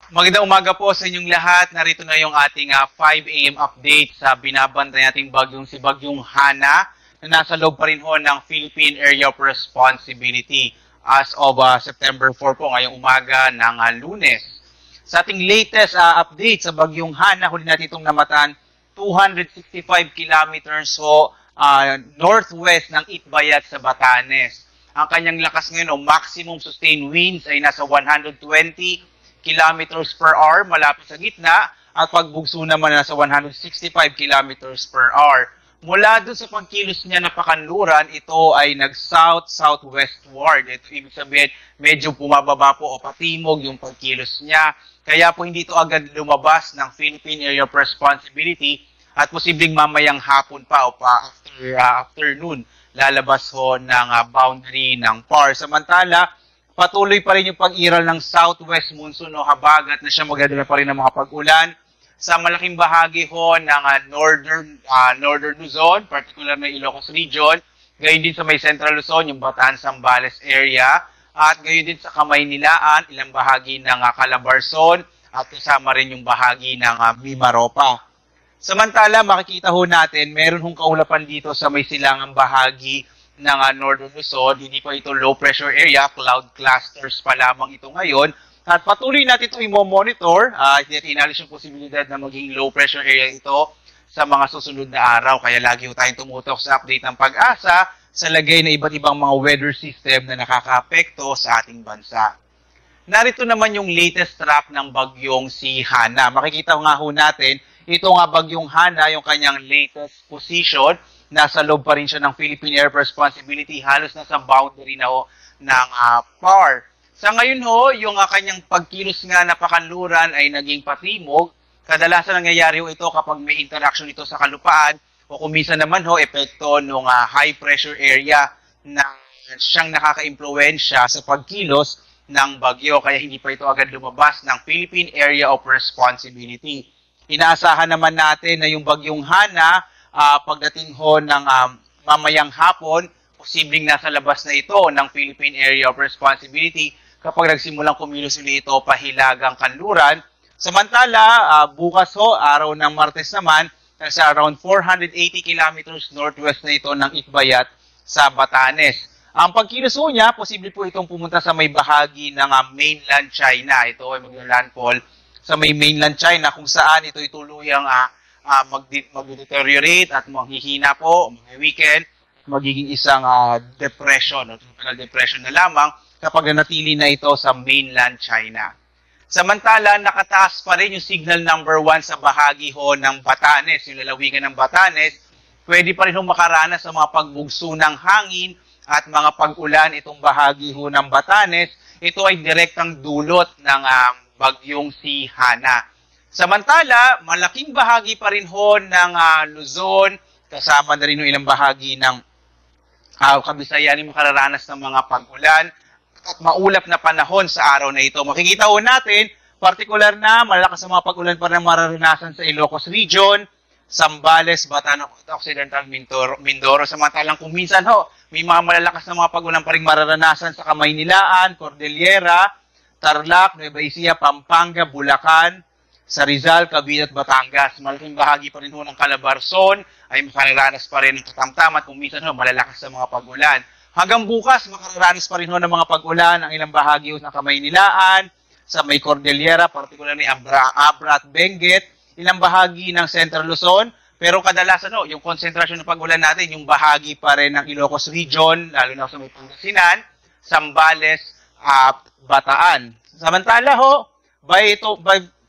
Magandang umaga po sa inyong lahat. Narito na yung ating 5 AM update sa binabantay nating Bagyong Hana na nasa loob pa rin ho ng Philippine Area of Responsibility as of September 4 po ngayong umaga ng Lunes. Sa ating latest update sa Bagyong Hana, huli natin itong namatan 265 kilometers ho northwest ng Itbayat sa Batanes. Ang kanyang lakas ngayon o maximum sustained winds ay nasa 120 kilometers per hour malapit sa gitna at pagbugso naman nasa 165 kilometers per hour. Mula doon sa pagkilos niya na pakanluran, ito ay nag-south-southwestward. Ito ibig sabihin medyo bumababa po o patimog yung pagkilos niya. Kaya po hindi ito agad lumabas ng Philippine Area of Responsibility at posibleng mamayang hapon pa o afternoon lalabas ho ng boundary ng PAR. Samantala, patuloy pa rin yung pag-iral ng southwest monsoon o habagat na siya magdadala pa rin ng mga pag-ulan sa malaking bahagi ho ng northern Luzon, particular na Ilocos Region, gayon din sa may central Luzon, yung Bataan-Zambales area, at gayon din sa Kamaynilaan, ilang bahagi ng Calabarzon, at kasama rin yung bahagi ng Mimaropa. Samantala, makikita ho natin, meron hong kaulapan dito sa may silangang bahagi ng Northern Luzon. Hindi pa ito low pressure area, cloud clusters pa lamang ito ngayon. At patuloy natin ito i-monitor. Hindi inalis yung posibilidad na maging low pressure area ito sa mga susunod na araw. Kaya lagi ho tayong tumutok sa update ng Pag-asa sa lagay na iba't ibang mga weather system na nakakaapekto sa ating bansa. Narito naman yung latest track ng bagyong si Hana. Makikita nga ho natin, ito nga bagyong Hana, yung kanyang latest position. Nasa loob pa rin siya ng Philippine Air Responsibility, halos nasa boundary na ho ng PAR. Sa ngayon ho, yung kanyang pagkilos nga na pakanluran ay naging patimog. Kadalasan nangyayari ho ito kapag may interaction ito sa kalupaan o kung minsan naman ho, epekto ng high pressure area na siyang nakaka-impluwensya sa pagkilos ng bagyo. Kaya hindi pa ito agad lumabas ng Philippine Area of Responsibility. Inaasahan naman natin na yung bagyong Hana, pagdating ho ng mamayang hapon, posibleng nasa labas na ito ng Philippine Area of Responsibility kapag nagsimulang kumilos ulit ito pahilagang kanluran. Samantala, bukas ho, araw ng Martes naman, nasa around 480 kilometers northwest na ito ng Itbayat sa Batanes. Ang pagkilos ho niya, posible po itong pumunta sa may bahagi ng mainland China. Ito ay mag-landfall sa may mainland China kung saan ito ay tuluyang mag-deteriorate at maghihina po, mga weekend, magiging isang depression o tropical depression na lamang kapag nanatili na ito sa mainland China. Samantala, nakataas pa rin yung signal number 1 sa bahagi ho ng Batanes, yung lalawigan ng Batanes. Pwede pa rin ho makaranas sa mga pagbugso ng hangin at mga pag-ulan itong bahagi ho ng Batanes. Ito ay direktang dulot ng bagyong si Hana. Samantala, malaking bahagi pa rin ho ng Luzon, kasama na rin ho ilang bahagi ng Kabisayan yung makararanas ng mga pag-ulan at maulap na panahon sa araw na ito. Makikita ho natin, partikular na malalakas ang mga pag-ulan pa rin mararanasan sa Ilocos Region, Zambales, Bataan Occidental, Mindoro. Samantalang kung minsan ho, may mga malalakas na mga pag-ulan pa rin mararanasan sa Kamaynilaan, Cordillera, Tarlac, Nueva Ecija, Pampanga, Bulacan, sa Rizal, Cavite at Batangas. Malaking bahagi pa rin ho ng Calabarzon ay makararanas pa rin ng katamtaman kung minsan ho malalakas sa mga pag-ulan. Hanggang bukas, makararanas pa rin ho ng mga pag-ulan ang ilang bahagi ho ng Kamaynilaan, sa may Cordillera, particular ni Abra at Benguet, ilang bahagi ng Central Luzon, pero kadalasan ho, yung konsentrasyon ng pag-ulan natin, yung bahagi pa rin ng Ilocos Region, lalo na sa may Pangasinan, Zambales, Bataan. Samantala ho,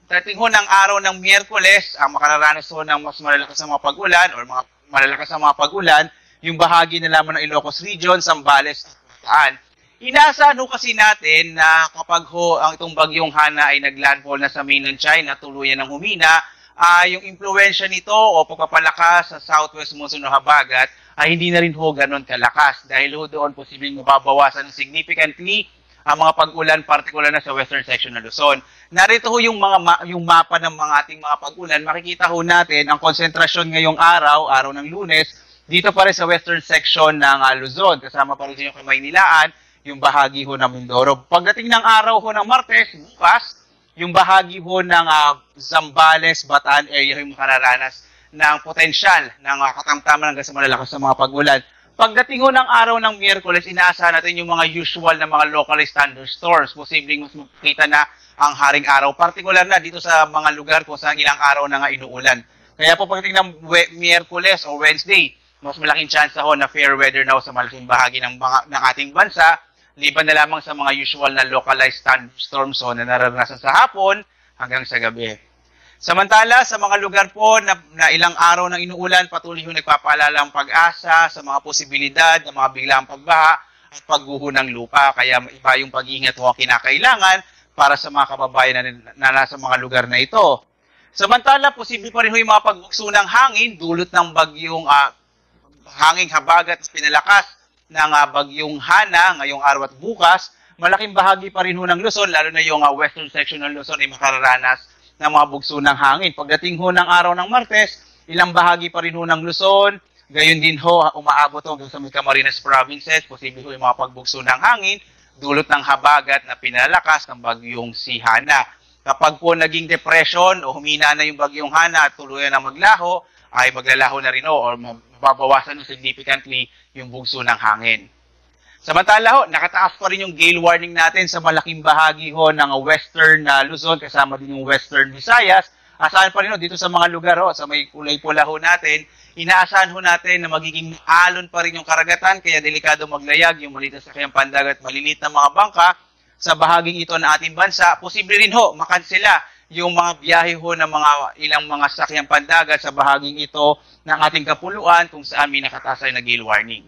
dating ho ng araw ng Miyerkules, ang makararanas ho ng mas malalakas na mga pag-ulan or mga malalakas na mga pag-ulan, yung bahagi na lamang ng Ilocos Region, Zambales at Bataan. Inaasahan ho kasi natin na kapag ho ang itong bagyong Hana ay naglandfall na sa mainland China, tuluyan ng humina, yung impluensya nito o pagpapalakas sa southwest monsoon o habagat ay hindi na rin ho ganun kalakas dahil ho doon posibleng mababawasan significantly ang mga pag-ulan, particular na sa western section ng Luzon. Narito ho yung mapa ng mga ating mga pag-ulan. Makikita ho natin ang konsentrasyon ngayong araw ng Lunes, dito pa rin sa western section ng Luzon. Kasama pa rin yung Kamaynilaan, yung bahagi ho ng Mindoro. Pagdating ng araw ho ng Martes, bukas, yung bahagi ho ng Zambales, Bataan area yung makararanas ng potensyal ng katamtaman hanggang sa malalakas na mga pagulan. Pagdating ho ng araw ng Miyerkules, inaasahan natin yung mga usual na mga localized thunderstorms. Posibleng mas makikita na ang haring araw, partikular na dito sa mga lugar kung saan ilang araw na nga inuulan. Kaya po pagdating ng Miyerkules o Wednesday, mas malaking chance ho na fair weather na sa malaking bahagi ng ating bansa, liban na lamang sa mga usual na localized thunderstorms na nararanasan sa hapon hanggang sa gabi. Samantala, sa mga lugar po na ilang araw nang inuulan, patuloy yung nagpapaalala ang pag-asa sa mga posibilidad ng mga biglaang pagbaha at pagguho ng lupa. Kaya iba yung pag-iingat ho ang kinakailangan para sa mga kababayan na nasa mga lugar na ito. Samantala, posible pa rin ho yung mga pagbugso ng hangin dulot ng bagyong hanging habagat at pinalakas ng bagyong Hana ngayong araw at bukas. Malaking bahagi pa rin ho ng Luzon, lalo na yung western section ng Luzon ay makararanas ng mga bugso ng hangin. Pagdating ho ng araw ng Martes, ilang bahagi pa rin ho ng Luzon, gayon din ho umaabot ho sa may Camarines provinces, posible ho yung mga pagbugso ng hangin, dulot ng habagat na pinalakas ng bagyong si Hana. Kapag po naging depression o humina na yung bagyong Hana at tuluyan na maglaho, ay maglalaho na rin ho or mababawasan significantly yung bugso ng hangin. Samantala ho, nakataas pa rin yung gale warning natin sa malaking bahagi ho ng western Luzon, kasama din yung western Visayas. Asahan pa rin ho dito sa mga lugar ho, sa may kulay pula ho natin, inaasahan ho natin na magiging alon pa rin yung karagatan, kaya delikado maglayag yung maliit na sakyang pandagat, maliliit na mga bangka sa bahaging ito ng ating bansa. Posible rin ho, makansela yung mga biyahe ho ng ilang mga sakyang pandagat sa bahaging ito ng ating kapuluan kung saan may nakataas ay na gale warning.